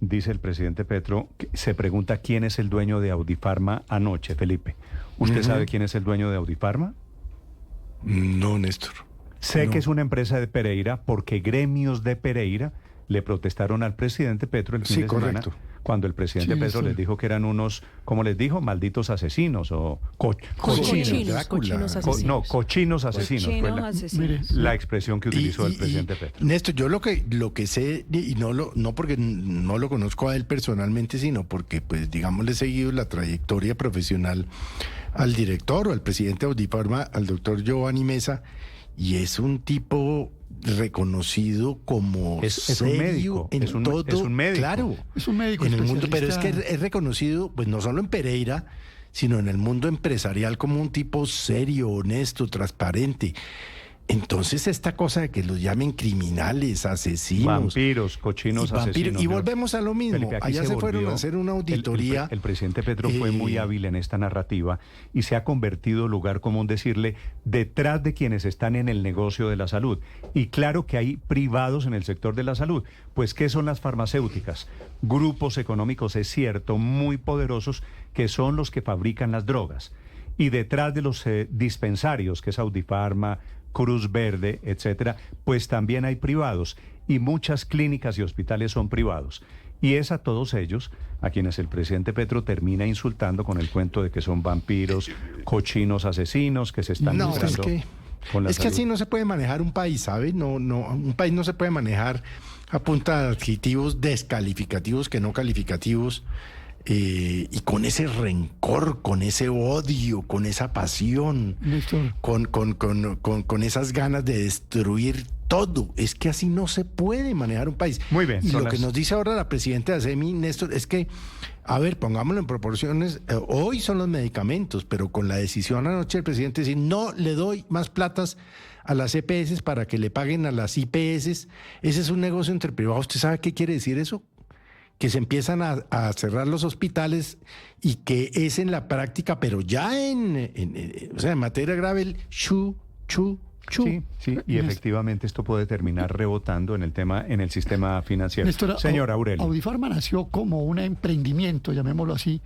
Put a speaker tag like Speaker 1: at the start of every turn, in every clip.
Speaker 1: dice el presidente Petro, se pregunta quién es el dueño de Audifarma anoche, Felipe. ¿Usted sabe quién es el dueño de Audifarma?
Speaker 2: No, Néstor.
Speaker 1: Sé
Speaker 2: No.
Speaker 1: que es una empresa de Pereira porque gremios de Pereira le protestaron al presidente Petro el fin
Speaker 2: Sí,
Speaker 1: de semana,
Speaker 2: correcto.
Speaker 1: cuando el presidente
Speaker 3: Sí,
Speaker 1: Petro
Speaker 3: sí.
Speaker 1: les dijo que eran unos, ¿cómo les dijo? Malditos asesinos o
Speaker 2: Cochinos.
Speaker 4: Cochinos
Speaker 2: Drácula.
Speaker 4: asesinos.
Speaker 1: cochinos asesinos. Fue
Speaker 4: Cochinos
Speaker 1: la,
Speaker 4: asesinos.
Speaker 3: Mire,
Speaker 1: la expresión que utilizó el presidente Petro.
Speaker 2: Néstor, yo lo que sé, y no porque no lo conozco a él personalmente, sino porque, pues, digamos, le he seguido la trayectoria profesional al director o al presidente de Audifarma, al doctor Giovanni Mesa, y es un tipo reconocido como
Speaker 1: Es un
Speaker 2: serio
Speaker 1: médico,
Speaker 2: en
Speaker 1: es un
Speaker 2: todo,
Speaker 1: médico.
Speaker 2: claro,
Speaker 3: es un médico
Speaker 2: en el mundo, pero es que
Speaker 3: especialista.
Speaker 2: es reconocido, pues no solo en Pereira, sino en el mundo empresarial como un tipo serio, honesto, transparente. Entonces esta cosa de que los llamen criminales, asesinos,
Speaker 1: Vampiros, cochinos
Speaker 2: y vampiros,
Speaker 1: asesinos.
Speaker 2: y
Speaker 1: Yo-
Speaker 2: volvemos a lo mismo.
Speaker 1: Felipe, aquí
Speaker 2: Allá se fueron
Speaker 1: volvió-
Speaker 2: a hacer una auditoría.
Speaker 1: El presidente Petro fue muy hábil en esta narrativa y se ha convertido, lugar común decirle, detrás de quienes están en el negocio de la salud. Y claro que hay privados en el sector de la salud. Pues, ¿qué son las farmacéuticas? Grupos económicos, es cierto, muy poderosos, que son los que fabrican las drogas. Y detrás de los dispensarios, que es Audifarma, Cruz Verde, etcétera, pues también hay privados y muchas clínicas y hospitales son privados. Y es a todos ellos a quienes el presidente Petro termina insultando con el cuento de que son vampiros, cochinos asesinos, que se están
Speaker 2: No, es
Speaker 1: lucrando
Speaker 2: que,
Speaker 1: con la
Speaker 2: es que
Speaker 1: salud.
Speaker 2: así no se puede manejar un país, ¿sabes? Un país no se puede manejar a punta de adjetivos descalificativos que no calificativos. Y con ese rencor, con ese odio, con esa pasión,
Speaker 3: Néstor,
Speaker 2: con esas ganas de destruir todo. Es que así no se puede manejar un país.
Speaker 1: Muy bien,
Speaker 2: Y
Speaker 1: son
Speaker 2: lo que
Speaker 1: las-
Speaker 2: nos dice ahora la presidenta de ASEMI, Néstor, es que, a ver, pongámoslo en proporciones, hoy son los medicamentos, pero con la decisión anoche del presidente de decir, no le doy más platas a las EPS para que le paguen a las IPS, ese es un negocio entre privados. ¿Usted sabe qué quiere decir eso? Que se empiezan a cerrar los hospitales y que es en la práctica, pero ya o sea, en materia grave, el chu.
Speaker 1: Sí, sí, y efectivamente esto puede terminar rebotando en el sistema financiero.
Speaker 3: Néstor,
Speaker 1: Señor Aurelio.
Speaker 3: Audifarma nació como un emprendimiento, llamémoslo así,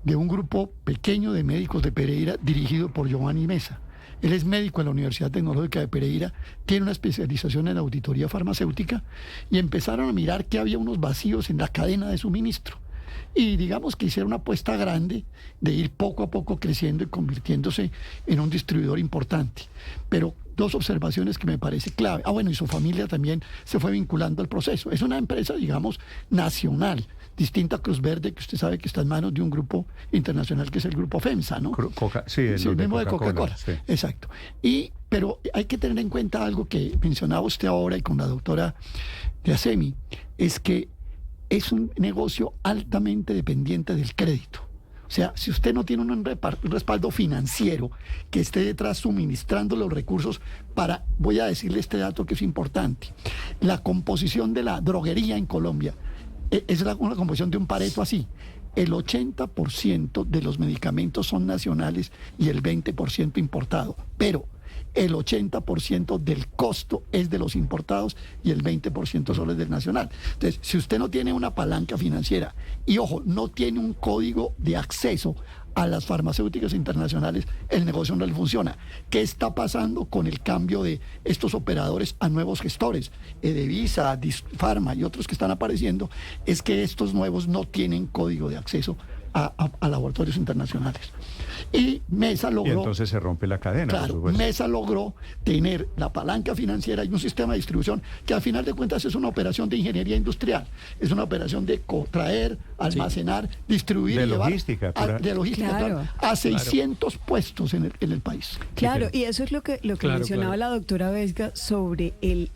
Speaker 3: de un grupo pequeño de médicos de Pereira dirigido por Giovanni Mesa. Él es médico en la Universidad Tecnológica de Pereira, tiene una especialización en auditoría farmacéutica y empezaron a mirar que había unos vacíos en la cadena de suministro. Y digamos que hicieron una apuesta grande de ir poco a poco creciendo y convirtiéndose en un distribuidor importante. Pero dos observaciones que me parece clave. Bueno, y su familia también se fue vinculando al proceso. Es una empresa, digamos, nacional, distinta a Cruz Verde, que usted sabe que está en manos de un grupo internacional que es el grupo FEMSA, ¿no?
Speaker 1: Sí, el
Speaker 3: Sí,
Speaker 1: de
Speaker 3: mismo de
Speaker 1: Coca-Cola.
Speaker 3: Coca-Cola.
Speaker 1: Sí.
Speaker 3: Exacto. Pero hay que tener en cuenta algo que mencionaba usted ahora y con la doctora de ASEMI, es que es un negocio altamente dependiente del crédito. O sea, si usted no tiene un respaldo financiero que esté detrás suministrando los recursos para, voy a decirle este dato que es importante, la composición de la droguería en Colombia es una composición de un Pareto así. El 80% de los medicamentos son nacionales y el 20% importado, pero el 80% del costo es de los importados y el 20% solo es del nacional. Entonces, si usted no tiene una palanca financiera y, ojo, no tiene un código de acceso a las farmacéuticas internacionales, el negocio no le funciona. ¿Qué está pasando con el cambio de estos operadores a nuevos gestores? Edevisa, Pharma y otros que están apareciendo, es que estos nuevos no tienen código de acceso a laboratorios internacionales. Y Mesa logró...
Speaker 1: Y entonces se rompe la cadena, por
Speaker 3: Claro,
Speaker 1: supuesto.
Speaker 3: Mesa logró tener la palanca financiera y un sistema de distribución que al final de cuentas es una operación de ingeniería industrial, es una operación de traer, almacenar, distribuir
Speaker 1: De
Speaker 3: y llevar
Speaker 1: logística,
Speaker 3: de logística,
Speaker 4: Claro.
Speaker 3: a 600 puestos en el país.
Speaker 4: Claro, y eso es lo que
Speaker 5: Claro,
Speaker 4: mencionaba
Speaker 5: claro.
Speaker 4: la doctora Vesga sobre el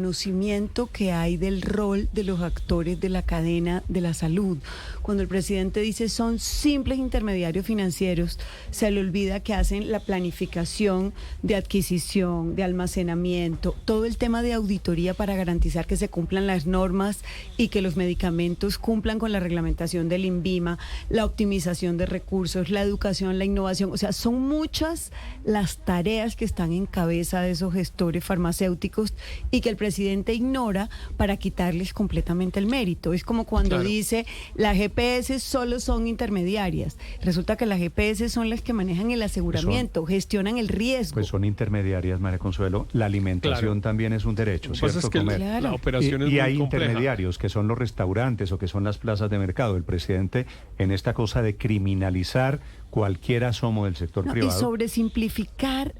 Speaker 4: desconocimiento que hay del rol de los actores de la cadena de la salud. Cuando el presidente dice son simples intermediarios financieros, se le olvida que hacen la planificación de adquisición, de almacenamiento, todo el tema de auditoría para garantizar que se cumplan las normas y que los medicamentos cumplan con la reglamentación del INVIMA, la optimización de recursos, la educación, la innovación. O sea, son muchas las tareas que están en cabeza de esos gestores farmacéuticos y que el presidente ignora para quitarles completamente el mérito. Es como cuando dice, las GPS solo son intermediarias. Resulta que las GPS son las que manejan el aseguramiento, gestionan el riesgo.
Speaker 1: Pues son intermediarias, María Consuelo. La alimentación también es un derecho, ¿cierto?
Speaker 5: Es que la operación es
Speaker 1: y
Speaker 5: muy
Speaker 1: hay
Speaker 5: compleja.
Speaker 1: intermediarios que son los restaurantes o que son las plazas de mercado. El presidente, en esta cosa de criminalizar cualquier asomo del sector privado.
Speaker 4: Y sobresimplificar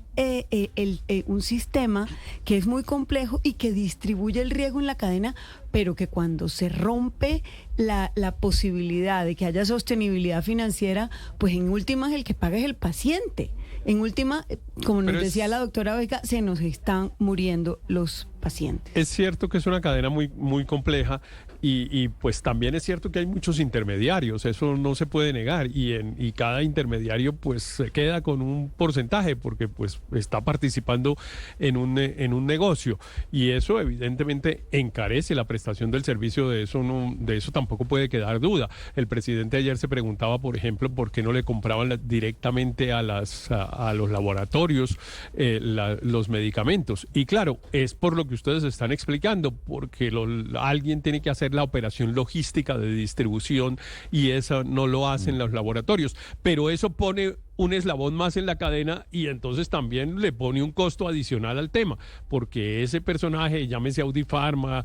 Speaker 4: un sistema que es muy complejo y que distribuye el riesgo en la cadena, pero que cuando se rompe la posibilidad de que haya sostenibilidad financiera, pues en últimas el que paga es el paciente. En última, como nos decía la doctora Beca, se nos están muriendo los pacientes.
Speaker 5: Es cierto que es una cadena muy, muy compleja y pues también es cierto que hay muchos intermediarios, eso no se puede negar y cada intermediario pues se queda con un porcentaje porque pues está participando en un negocio y eso evidentemente encarece la prestación del servicio, de eso tampoco puede quedar duda. El presidente ayer se preguntaba, por ejemplo, por qué no le compraban directamente a los laboratorios los medicamentos. Y claro, es por lo que ustedes están explicando, porque alguien tiene que hacer la operación logística de distribución y eso no lo hacen los laboratorios. Pero eso pone un eslabón más en la cadena y entonces también le pone un costo adicional al tema, porque ese personaje, llámese Audifarma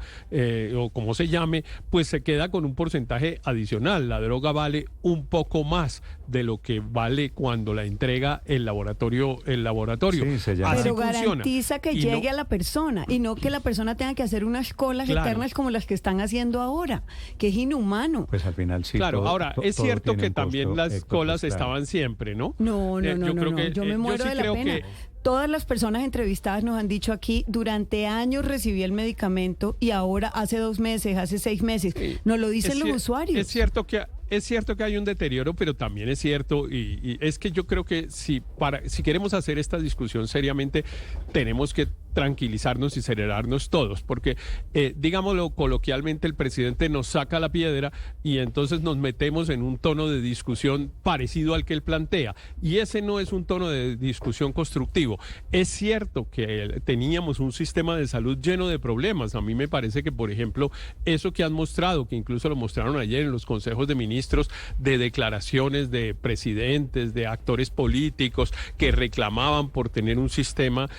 Speaker 5: o como se llame, pues se queda con un porcentaje adicional. La droga vale un poco más de lo que vale cuando la entrega el laboratorio.
Speaker 1: Sí, se llama.
Speaker 4: Pero
Speaker 5: funciona.
Speaker 4: garantiza que llegue a la persona y no que la persona tenga que hacer unas colas eternas como las que están haciendo ahora, que es inhumano.
Speaker 1: Pues al final sí.
Speaker 5: Claro, ahora es
Speaker 1: todo
Speaker 5: cierto
Speaker 1: tiene
Speaker 5: que
Speaker 1: un
Speaker 5: también
Speaker 1: costo,
Speaker 5: las
Speaker 1: Héctor,
Speaker 5: colas
Speaker 1: pues, claro.
Speaker 5: estaban siempre, ¿no?
Speaker 4: No. Yo me muero
Speaker 5: sí
Speaker 4: de la
Speaker 5: creo
Speaker 4: pena.
Speaker 5: que
Speaker 4: Todas las personas entrevistadas nos han dicho aquí, durante años recibí el medicamento y ahora hace 2 meses, hace 6 meses. Nos lo dicen los usuarios.
Speaker 5: Es cierto que hay un deterioro, pero también es cierto, y es que yo creo que si queremos hacer esta discusión seriamente, tenemos que tranquilizarnos y serenarnos todos, porque digámoslo coloquialmente, el presidente nos saca la piedra y entonces nos metemos en un tono de discusión parecido al que él plantea, y ese no es un tono de discusión constructivo. Es cierto que teníamos un sistema de salud lleno de problemas. A mí me parece que, por ejemplo, eso que han mostrado, que incluso lo mostraron ayer en los consejos de ministros, de declaraciones de presidentes, de actores políticos que reclamaban por tener un sistema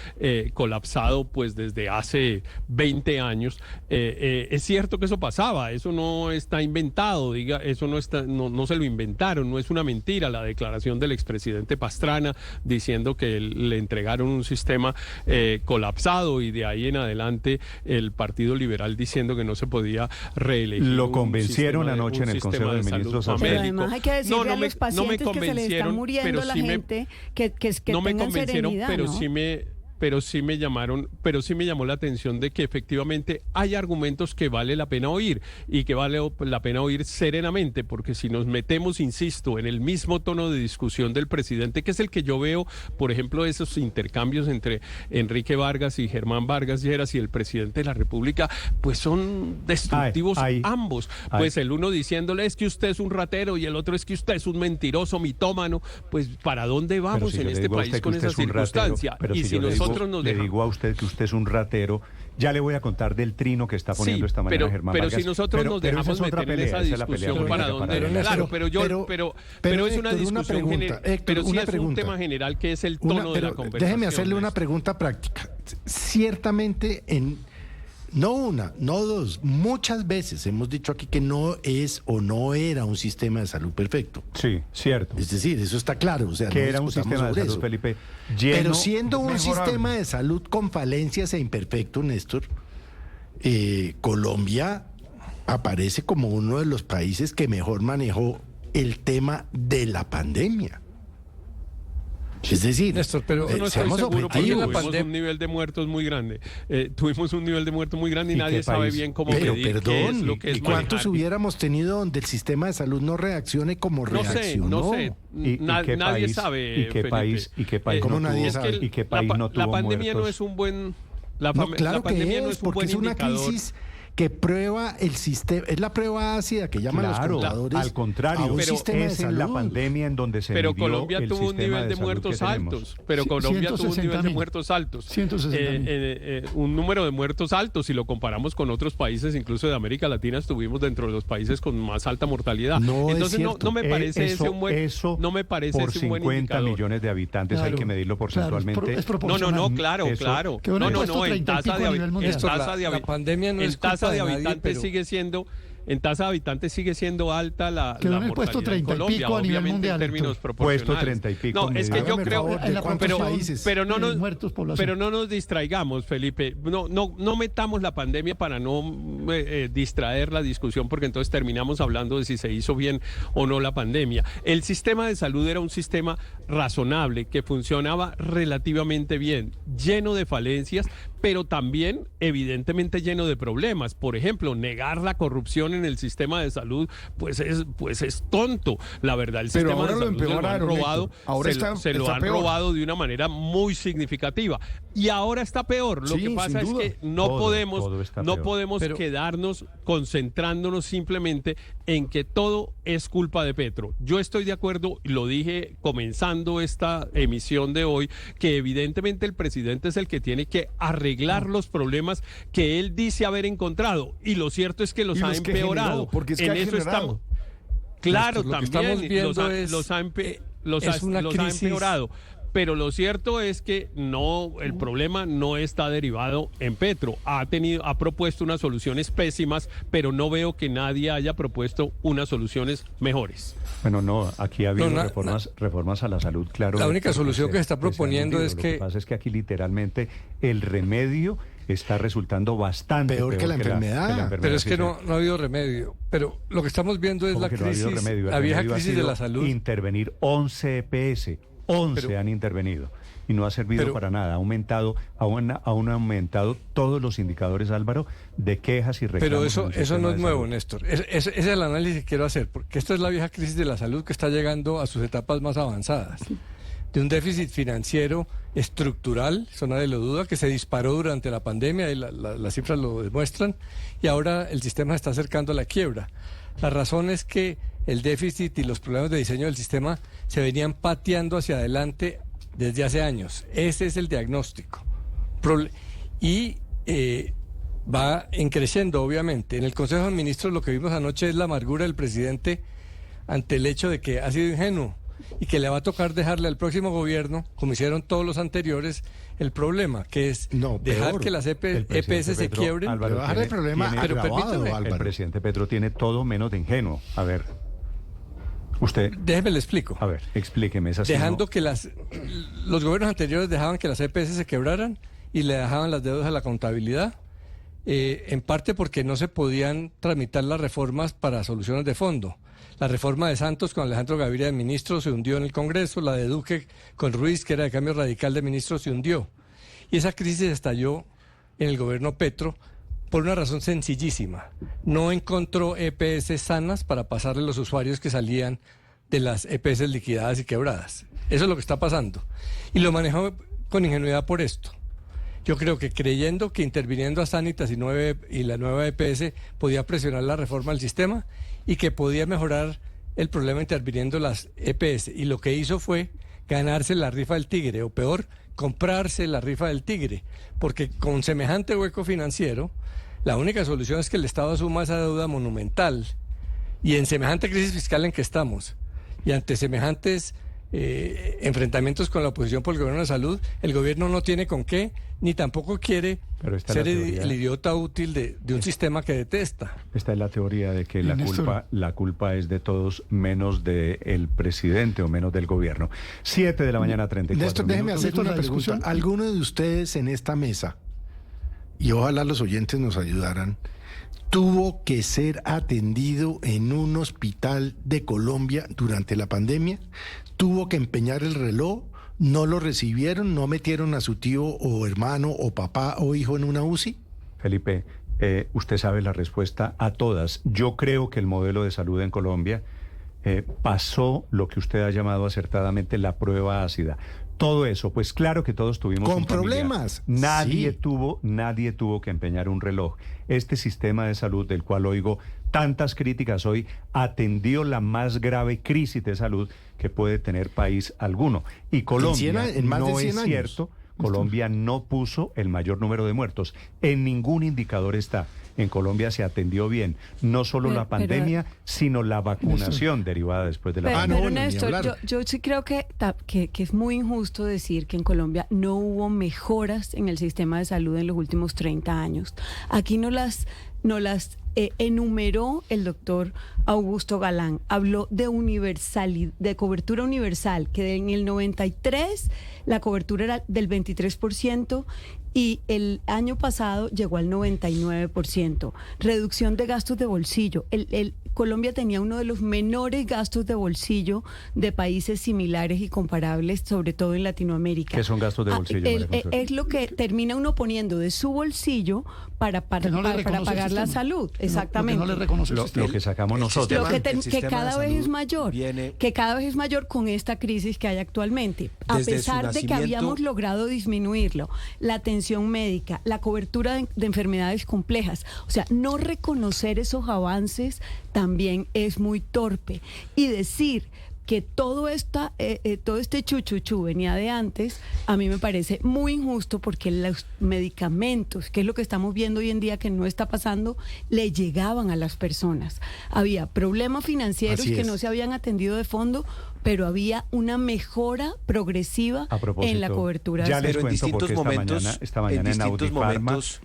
Speaker 5: colapsado pues desde hace 20 años, es cierto que eso pasaba, eso no está inventado, eso no se lo inventaron, no es una mentira la declaración del expresidente Pastrana diciendo que le entregaron un sistema colapsado y de ahí en adelante el Partido Liberal diciendo que no se podía reelegir.
Speaker 1: Lo convencieron anoche en el Consejo de Ministros.
Speaker 4: Pero además hay que decirle a los pacientes que se les está muriendo la gente que tengan serenidad,
Speaker 5: pero sí me llamó la atención de que efectivamente hay argumentos que vale la pena oír y que vale la pena oír serenamente, porque si nos metemos, insisto, en el mismo tono de discusión del presidente, que es el que yo veo, por ejemplo, esos intercambios entre Enrique Vargas y Germán Vargas Lleras y el presidente de la República, pues son destructivos ambos. Pues el uno diciéndole es que usted es un ratero y el otro es que usted es un mentiroso, mitómano, pues ¿para dónde vamos en este país con esa circunstancia?
Speaker 1: Y si nosotros le digo a usted que usted es un ratero, ya le voy a contar del trino que está poniendo esta mañana Germán Vargas.
Speaker 5: Pero si nosotros nos dejamos meter en esa discusión, ¿para dónde? Claro, pero es una discusión general, pero sí es un tema general que es el tono de la conversación.
Speaker 2: Déjeme hacerle una pregunta práctica. Ciertamente no una, no dos, muchas veces hemos dicho aquí que no es o no era un sistema de salud perfecto.
Speaker 1: Sí, cierto.
Speaker 2: Es decir, eso está claro. O sea,
Speaker 1: que
Speaker 2: no
Speaker 1: era un sistema de salud, Felipe, lleno,
Speaker 2: pero siendo un
Speaker 1: mejorable
Speaker 2: sistema de salud con falencias e imperfecto, Néstor, Colombia aparece como uno de los países que mejor manejó el tema de la pandemia. Es decir,
Speaker 6: Néstor, pero
Speaker 5: Yo no estoy
Speaker 2: seamos
Speaker 5: seguro porque
Speaker 2: objetivos.
Speaker 5: tuvimos un nivel de muertos muy grande. Tuvimos un nivel de muertos muy grande y
Speaker 1: ¿Y
Speaker 5: nadie
Speaker 1: qué
Speaker 5: sabe
Speaker 1: país?
Speaker 5: bien cómo
Speaker 2: Pero
Speaker 5: medir qué es
Speaker 2: perdón,
Speaker 5: lo que es
Speaker 2: ¿y cuántos
Speaker 5: manejar.
Speaker 2: hubiéramos tenido donde el sistema de salud no reaccione como
Speaker 5: No sé,
Speaker 2: reaccionó?
Speaker 5: no sé.
Speaker 1: ¿Y qué
Speaker 5: Nadie
Speaker 1: país-
Speaker 5: sabe.
Speaker 1: y qué
Speaker 5: Felipe.
Speaker 1: país- y qué país
Speaker 2: ¿Cómo
Speaker 1: no
Speaker 2: nadie
Speaker 1: tuvo-
Speaker 2: sabe?
Speaker 1: ¿Y qué país no
Speaker 5: la
Speaker 1: tuvo
Speaker 5: pandemia no
Speaker 1: muertos?
Speaker 5: es un buen. La
Speaker 2: No, claro
Speaker 5: la pandemia
Speaker 2: que
Speaker 5: no
Speaker 2: es,
Speaker 5: es un
Speaker 2: porque
Speaker 5: buen
Speaker 2: es una
Speaker 5: indicador.
Speaker 2: crisis que prueba el sistema, es la prueba ácida que llaman
Speaker 1: Claro,
Speaker 2: los contadores.
Speaker 1: al contrario,
Speaker 2: a un
Speaker 5: pero
Speaker 2: sistema de
Speaker 1: es en la
Speaker 2: salud.
Speaker 1: pandemia en donde se
Speaker 5: Pero
Speaker 1: midió
Speaker 5: Colombia
Speaker 1: el
Speaker 5: tuvo un
Speaker 1: sistema
Speaker 5: nivel de
Speaker 1: salud
Speaker 5: muertos
Speaker 1: que tenemos.
Speaker 5: altos. Pero Colombia tuvo un nivel de
Speaker 3: 160.000.
Speaker 5: muertos altos.
Speaker 3: 160.000.
Speaker 5: Un número de muertos altos. Si lo comparamos con otros países, incluso de América Latina, estuvimos dentro de los países con más alta mortalidad.
Speaker 2: No es
Speaker 5: Entonces
Speaker 2: cierto.
Speaker 5: no me parece
Speaker 1: Eso-
Speaker 5: ese un buen.
Speaker 1: eso
Speaker 5: No me parece
Speaker 1: por
Speaker 5: ese un buen
Speaker 1: 50
Speaker 5: indicador.
Speaker 1: millones de habitantes hay
Speaker 3: Claro,
Speaker 1: que medirlo porcentualmente.
Speaker 3: es
Speaker 5: No,
Speaker 3: proporcional.
Speaker 5: claro,
Speaker 1: Eso-
Speaker 5: claro.
Speaker 3: que hubieran
Speaker 5: No,
Speaker 3: puesto
Speaker 5: en
Speaker 3: 30 y
Speaker 5: tasa
Speaker 3: pico a
Speaker 5: de
Speaker 3: nivel
Speaker 5: habi-
Speaker 3: mundial.
Speaker 5: en tasa de
Speaker 6: la
Speaker 5: habi-
Speaker 6: pandemia no
Speaker 5: en
Speaker 6: es culpa
Speaker 5: tasa de
Speaker 6: de nadie,
Speaker 5: habitantes
Speaker 6: pero-
Speaker 5: sigue siendo. En tasa de habitantes sigue siendo alta la
Speaker 3: Quedó en el
Speaker 5: mortalidad
Speaker 3: puesto
Speaker 5: en
Speaker 3: 30 y
Speaker 5: Colombia,
Speaker 3: pico a nivel
Speaker 5: obviamente
Speaker 3: mundial,
Speaker 5: en términos
Speaker 3: Héctor.
Speaker 5: proporcionales.
Speaker 1: Puesto 30 y pico,
Speaker 5: No, es que yo
Speaker 2: hágame el
Speaker 5: creo,
Speaker 2: favor, ¿de
Speaker 3: En la
Speaker 2: cuántos
Speaker 3: proporción
Speaker 2: países?
Speaker 5: pero no
Speaker 3: de
Speaker 5: nos,
Speaker 3: muertos población.
Speaker 5: pero no nos distraigamos, Felipe. No metamos la pandemia para no distraer la discusión, porque entonces terminamos hablando de si se hizo bien o no la pandemia. El sistema de salud era un sistema razonable que funcionaba relativamente bien, lleno de falencias, pero también evidentemente lleno de problemas. Por ejemplo, negar la corrupción en el sistema de salud, pues es tonto. La verdad, el
Speaker 7: Pero
Speaker 5: sistema
Speaker 7: ahora
Speaker 5: de
Speaker 7: lo
Speaker 5: salud se lo han
Speaker 7: empeoraron,
Speaker 5: robado,
Speaker 7: Héctor. Ahora
Speaker 5: se lo
Speaker 7: está
Speaker 5: han
Speaker 7: peor.
Speaker 5: robado de una manera muy significativa. Y ahora está peor. Lo
Speaker 7: Sí,
Speaker 5: que pasa
Speaker 7: sin
Speaker 5: es
Speaker 7: duda.
Speaker 5: que no
Speaker 1: Todo está peor.
Speaker 5: podemos
Speaker 6: Pero-
Speaker 5: quedarnos concentrándonos simplemente en que todo es culpa de Petro. Yo estoy de acuerdo, y lo dije comenzando esta emisión de hoy, que evidentemente el presidente es el que tiene que arreglar los problemas que él dice haber encontrado. Y lo cierto es que los
Speaker 7: Y
Speaker 5: ha
Speaker 7: los que
Speaker 5: empeorado.
Speaker 7: generó, porque es que
Speaker 5: en
Speaker 7: ha
Speaker 5: eso
Speaker 7: generado.
Speaker 5: estamos. Claro,
Speaker 6: Néstor, lo que
Speaker 5: también
Speaker 6: estamos viendo es una
Speaker 5: los ha
Speaker 6: crisis.
Speaker 5: empeorado. Pero lo cierto es que no, el problema no está derivado en Petro. Ha propuesto unas soluciones pésimas, pero no veo que nadie haya propuesto unas soluciones mejores.
Speaker 1: Bueno, no, aquí ha habido
Speaker 6: No,
Speaker 1: reformas a la salud, claro.
Speaker 6: La única solución que se está
Speaker 1: han
Speaker 6: proponiendo
Speaker 1: hundido.
Speaker 6: es
Speaker 1: Lo
Speaker 6: que-
Speaker 1: que pasa es que aquí literalmente el remedio está resultando bastante
Speaker 2: Peor que la enfermedad.
Speaker 6: Pero es
Speaker 1: sí,
Speaker 6: que
Speaker 1: sí.
Speaker 6: no ha habido remedio. Pero lo que estamos viendo es
Speaker 1: ¿Cómo
Speaker 6: la
Speaker 1: que no ha habido
Speaker 6: crisis,
Speaker 1: remedio? El
Speaker 6: la vieja
Speaker 1: remedio ha
Speaker 6: crisis de
Speaker 1: sido
Speaker 6: la salud.
Speaker 1: intervenir 11 EPS. 11
Speaker 6: Pero-
Speaker 1: han intervenido y no ha servido
Speaker 6: pero-
Speaker 1: para nada. Han aumentado todos los indicadores, Álvaro, de quejas y reclamos.
Speaker 6: Pero
Speaker 1: en
Speaker 6: eso
Speaker 1: el
Speaker 6: no
Speaker 1: sistema
Speaker 6: es
Speaker 1: de
Speaker 6: nuevo,
Speaker 1: salud.
Speaker 6: Néstor. Ese es el análisis que quiero hacer, porque esto es la vieja crisis de la salud que está llegando a sus etapas más avanzadas. De un déficit financiero estructural, eso nadie lo duda, que se disparó durante la pandemia, y las cifras lo demuestran, y ahora el sistema se está acercando a la quiebra. La razón es que el déficit y los problemas de diseño del sistema se venían pateando hacia adelante desde hace años. Ese es el diagnóstico. Y va creciendo, obviamente. En el Consejo de Ministros lo que vimos anoche es la amargura del presidente ante el hecho de que ha sido ingenuo y que le va a tocar dejarle al próximo gobierno, como hicieron todos los anteriores, el problema, que es
Speaker 2: No,
Speaker 6: dejar
Speaker 2: peor.
Speaker 6: que las
Speaker 1: El presidente
Speaker 6: EPS se
Speaker 1: Petro,
Speaker 6: quiebren.
Speaker 1: Álvaro,
Speaker 2: Pero bajar el problema
Speaker 6: pero
Speaker 2: agravado,
Speaker 6: permítame, el
Speaker 2: Álvaro.
Speaker 1: El presidente Petro tiene todo menos de ingenuo. A ver, usted,
Speaker 6: Déjeme le explico.
Speaker 1: a ver, explíqueme. Es así,
Speaker 6: Dejando
Speaker 1: ¿no?
Speaker 6: que los gobiernos anteriores dejaban que las EPS se quebraran y le dejaban las deudas a la contabilidad, en parte porque no se podían tramitar las reformas para soluciones de fondo. La reforma de Santos con Alejandro Gaviria de ministro se hundió en el Congreso, la de Duque con Ruiz, que era de Cambio Radical de ministro, se hundió. Y esa crisis estalló en el gobierno Petro por una razón sencillísima. No encontró EPS sanas para pasarle a los usuarios que salían de las EPS liquidadas y quebradas. Eso es lo que está pasando. Y lo manejó con ingenuidad por esto. Yo creo que creyendo que interviniendo a Sanitas y la nueva EPS podía presionar la reforma del sistema y que podía mejorar el problema interviniendo las EPS. Y lo que hizo fue ganarse la rifa del tigre, o peor, comprarse la rifa del tigre. Porque con semejante hueco financiero, la única solución es que el Estado asuma esa deuda monumental. Y en semejante crisis fiscal en que estamos, y ante semejantes enfrentamientos con la oposición por el gobierno de salud, el gobierno no tiene con qué, ni tampoco quiere
Speaker 1: Pero esta es
Speaker 6: ser
Speaker 1: la teoría.
Speaker 6: el idiota útil de un sistema que detesta.
Speaker 1: Esta es la teoría de que
Speaker 3: Néstor.
Speaker 1: la culpa es de todos menos del presidente o menos del gobierno. 7 de la mañana, 34
Speaker 2: Néstor, déjeme
Speaker 1: minutos.
Speaker 2: hacerte una
Speaker 3: La
Speaker 2: pregunta.
Speaker 3: discusión.
Speaker 2: ¿Alguno de ustedes en esta mesa, y ojalá los oyentes nos ayudaran, tuvo que ser atendido en un hospital de Colombia durante la pandemia? ¿Tuvo que empeñar el reloj? no lo recibieron, no metieron a su tío o hermano o papá o hijo en una UCI?
Speaker 1: Felipe, usted sabe la respuesta a todas. Yo creo que el modelo de salud en Colombia pasó lo que usted ha llamado acertadamente la prueba ácida. Todo eso, pues claro que todos tuvimos
Speaker 2: Con
Speaker 1: un familiar.
Speaker 2: problemas.
Speaker 1: Nadie
Speaker 2: Sí.
Speaker 1: tuvo que empeñar un reloj. Este sistema de salud del cual oigo tantas críticas hoy atendió la más grave crisis de salud que puede tener país alguno. Y Colombia,
Speaker 2: en más de
Speaker 1: no
Speaker 2: 100
Speaker 1: es
Speaker 2: años.
Speaker 1: cierto, Colombia no puso el mayor número de muertos. En ningún indicador está. En Colombia se atendió bien, no solo la pandemia, sino la vacunación derivada después de la
Speaker 4: Pero,
Speaker 1: pandemia.
Speaker 2: bueno, ni
Speaker 4: Néstor,
Speaker 2: hablar.
Speaker 4: yo sí creo que es muy injusto decir que en Colombia no hubo mejoras en el sistema de salud en los últimos 30 años. Aquí no las enumeró el doctor Augusto Galán. Habló de de cobertura universal, que en el 93 la cobertura era del 23%. Y el año pasado llegó al 99%. Reducción de gastos de bolsillo. Colombia tenía uno de los menores gastos de bolsillo de países similares y comparables, sobre todo en Latinoamérica.
Speaker 1: ¿Qué son gastos de bolsillo, María Consuelo?
Speaker 4: Es lo que termina uno poniendo de su bolsillo para
Speaker 3: Que no le reconoce
Speaker 4: pagar
Speaker 3: el
Speaker 4: la
Speaker 3: sistema.
Speaker 4: salud.
Speaker 3: Lo que
Speaker 4: Exactamente.
Speaker 3: no le reconoce el
Speaker 1: Lo
Speaker 3: sistema.
Speaker 1: que sacamos
Speaker 7: El
Speaker 1: nosotros.
Speaker 7: sistema-
Speaker 4: Que
Speaker 7: el sistema
Speaker 4: cada
Speaker 7: de
Speaker 4: vez es
Speaker 7: salud
Speaker 4: mayor,
Speaker 7: viene-
Speaker 4: que cada vez es mayor con esta crisis que hay actualmente. A
Speaker 7: Desde su
Speaker 4: pesar de que
Speaker 7: nacimiento-
Speaker 4: habíamos logrado disminuirlo, la atención médica, la cobertura de enfermedades complejas, o sea, no reconocer esos avances también es muy torpe. Y decir que todo este chuchuchú venía de antes, a mí me parece muy injusto porque los medicamentos, que es lo que estamos viendo hoy en día que no está pasando, le llegaban a las personas. Había problemas financieros
Speaker 2: Así
Speaker 4: que
Speaker 2: es.
Speaker 4: no se habían atendido de fondo, pero había una mejora progresiva
Speaker 1: A propósito,
Speaker 4: en la cobertura.
Speaker 1: ya
Speaker 4: de
Speaker 1: les
Speaker 7: Pero en
Speaker 1: cuento
Speaker 7: distintos
Speaker 1: porque
Speaker 7: momentos-
Speaker 1: esta mañana
Speaker 7: en
Speaker 1: en
Speaker 7: distintos
Speaker 1: Audifarma,
Speaker 7: momentos-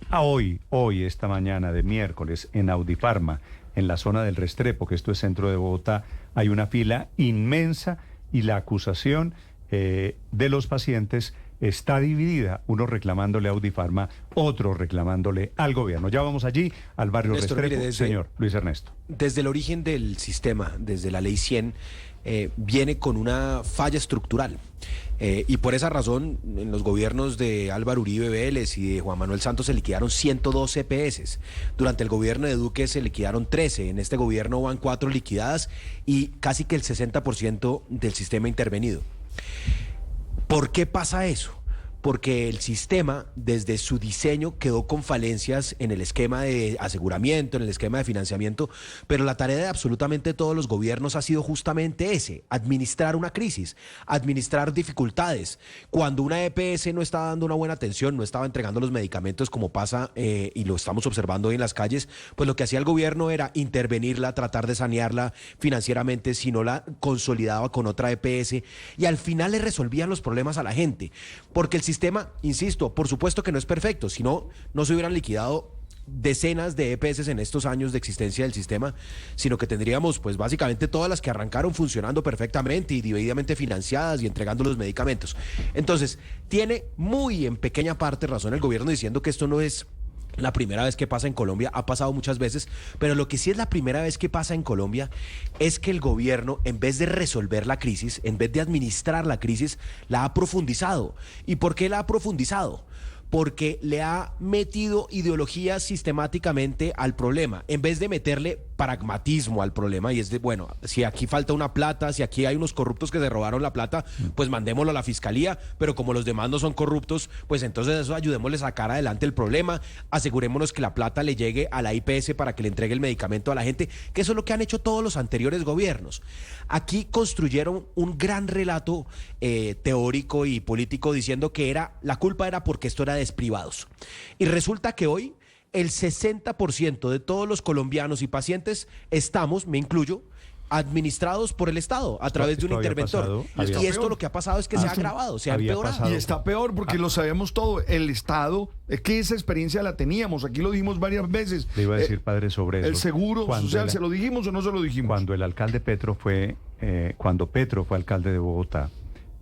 Speaker 1: hoy, esta mañana de miércoles, en Audifarma, en la zona del Restrepo, que esto es centro de Bogotá, hay una fila inmensa y la acusación de los pacientes está dividida, uno reclamándole a Audifarma, otro reclamándole al gobierno. Ya vamos allí, al barrio
Speaker 7: Néstor,
Speaker 1: Restrepo.
Speaker 7: mire,
Speaker 1: Señor Luis Ernesto.
Speaker 7: Desde el origen del sistema, desde la ley 100, viene con una falla estructural. Y por esa razón, en los gobiernos de Álvaro Uribe Vélez y de Juan Manuel Santos se liquidaron 102 EPS. Durante el gobierno de Duque se liquidaron 13. En este gobierno van 4 liquidadas y casi que el 60% del sistema intervenido. ¿Por qué pasa eso? Porque el sistema, desde su diseño, quedó con falencias en el esquema de aseguramiento, en el esquema de financiamiento, pero la tarea de absolutamente todos los gobiernos ha sido justamente ese, administrar una crisis, administrar dificultades. Cuando una EPS no estaba dando una buena atención, no estaba entregando los medicamentos como pasa y lo estamos observando hoy en las calles, pues lo que hacía el gobierno era intervenirla, tratar de sanearla financieramente, si no la consolidaba con otra EPS y al final le resolvían los problemas a la gente, porque el sistema, insisto, por supuesto que no es perfecto, si no, no se hubieran liquidado decenas de EPS en estos años de existencia del sistema, sino que tendríamos pues básicamente todas las que arrancaron funcionando perfectamente y divididamente financiadas y entregando los medicamentos. Entonces, tiene muy en pequeña parte razón el gobierno diciendo que esto no es la primera vez que pasa en Colombia, ha pasado muchas veces, pero lo que sí es la primera vez que pasa en Colombia es que el gobierno, en vez de resolver la crisis, en vez de administrar la crisis, la ha profundizado. ¿Y por qué la ha profundizado? Porque le ha metido ideología sistemáticamente al problema, en vez de meterle pragmatismo al problema, y es de, bueno, si aquí falta una plata, si aquí hay unos corruptos que se robaron la plata, pues mandémoslo a la fiscalía, pero como los demás no son corruptos, pues entonces eso ayudémosle a sacar adelante el problema, asegurémonos que la plata le llegue a la IPS para que le entregue el medicamento a la gente, que eso es lo que han hecho todos los anteriores gobiernos. Aquí construyeron un gran relato teórico y político diciendo que la culpa era porque esto era de privados. Y resulta que hoy el 60% de todos los colombianos y pacientes estamos, me incluyo, administrados por el Estado a través de un interventor. Y esto lo que ha pasado es que se ha agravado, se ha empeorado.
Speaker 8: Y está peor porque lo sabemos todo. El Estado, es que esa experiencia la teníamos, aquí lo dijimos varias veces.
Speaker 1: Le iba a decir, padre, sobre eso.
Speaker 8: El seguro social, ¿se lo dijimos o no se lo dijimos?
Speaker 1: Cuando el alcalde Petro cuando Petro fue alcalde de Bogotá,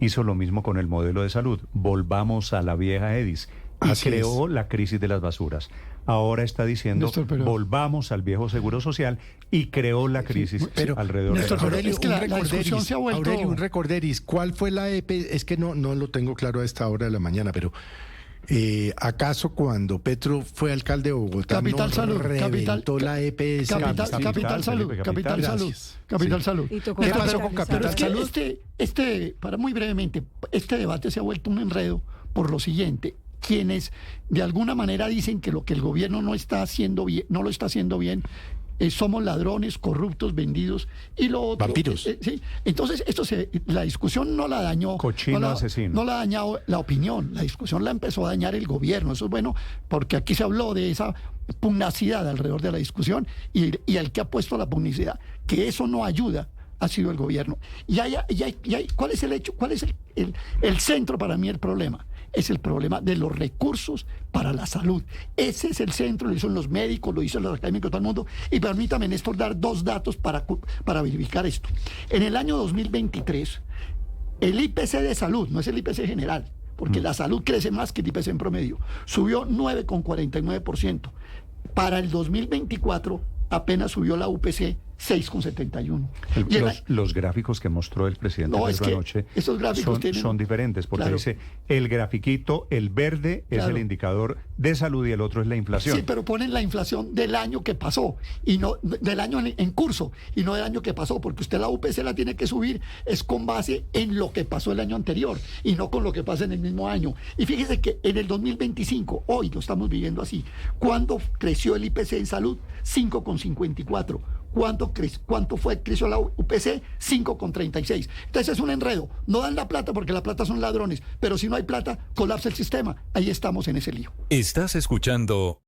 Speaker 1: hizo lo mismo con el modelo de salud. Volvamos a la vieja EDIS. y
Speaker 2: Así
Speaker 1: creó la crisis de las basuras. Ahora está diciendo,
Speaker 3: Néstor, pero-
Speaker 1: volvamos al viejo seguro social y creó la crisis
Speaker 2: pero,
Speaker 1: alrededor
Speaker 3: Néstor,
Speaker 1: de la
Speaker 3: pero es que la discusión se ha vuelto-
Speaker 2: Aurelio, un recorderis. ¿Cuál fue la EP? Es que no lo tengo claro a esta hora de la mañana, pero ¿acaso cuando Petro fue alcalde de Bogotá
Speaker 3: Capital
Speaker 2: no
Speaker 3: Salud,
Speaker 2: reventó la EPS?
Speaker 3: Capital Salud,
Speaker 1: Felipe,
Speaker 3: Capital Salud,
Speaker 2: Gracias.
Speaker 3: Capital
Speaker 2: Sí.
Speaker 3: Salud.
Speaker 4: Y tocó
Speaker 2: ¿Qué
Speaker 3: Néstor,
Speaker 2: pasó
Speaker 3: pero-
Speaker 2: con
Speaker 3: pero
Speaker 2: Capital
Speaker 3: es que
Speaker 2: Salud?
Speaker 3: para muy brevemente, este debate se ha vuelto un enredo por lo siguiente. Quienes de alguna manera dicen que lo que el gobierno no está haciendo bien, no lo está haciendo bien, somos ladrones, corruptos, vendidos y lo otro.
Speaker 2: Vampiros.
Speaker 3: Sí. Entonces, la discusión no la dañó.
Speaker 1: Cochino asesino.
Speaker 3: No la ha dañado la opinión, la discusión la empezó a dañar el gobierno. Eso es bueno porque aquí se habló de esa pugnacidad alrededor de la discusión y el que ha puesto la pugnacidad, que eso no ayuda, ha sido el gobierno. ¿Cuál es el hecho? ¿Cuál es el centro para mí el problema? Es el problema de los recursos para la salud. Ese es el centro, lo dicen los médicos, lo dicen los académicos, todo el mundo. Y permítame, Néstor, dar dos datos para verificar esto. En el año 2023, el IPC de salud, no es el IPC general, porque la salud crece más que el IPC en promedio, subió 9,49%. Para el 2024 apenas subió la UPC 6,71.
Speaker 1: Los gráficos que mostró el presidente
Speaker 3: No, es
Speaker 1: Petro
Speaker 3: que
Speaker 1: anoche
Speaker 3: esos gráficos
Speaker 1: son diferentes, porque
Speaker 3: Claro.
Speaker 1: dice, el grafiquito, el verde es
Speaker 3: Claro.
Speaker 1: el indicador de salud y el otro es la inflación.
Speaker 3: Sí, pero ponen la inflación del año que pasó y no del año en curso y no del año que pasó, porque usted la UPC la tiene que subir es con base en lo que pasó el año anterior y no con lo que pasa en el mismo año. Y fíjese que en el 2025, hoy lo estamos viviendo así, ¿cuándo creció el IPC en salud? 5,54. ¿Cuánto creció la UPC? 5,36. Entonces es un enredo. No dan la plata porque la plata son ladrones, pero si no hay plata, colapsa el sistema. Ahí estamos en ese lío.
Speaker 9: Estás escuchando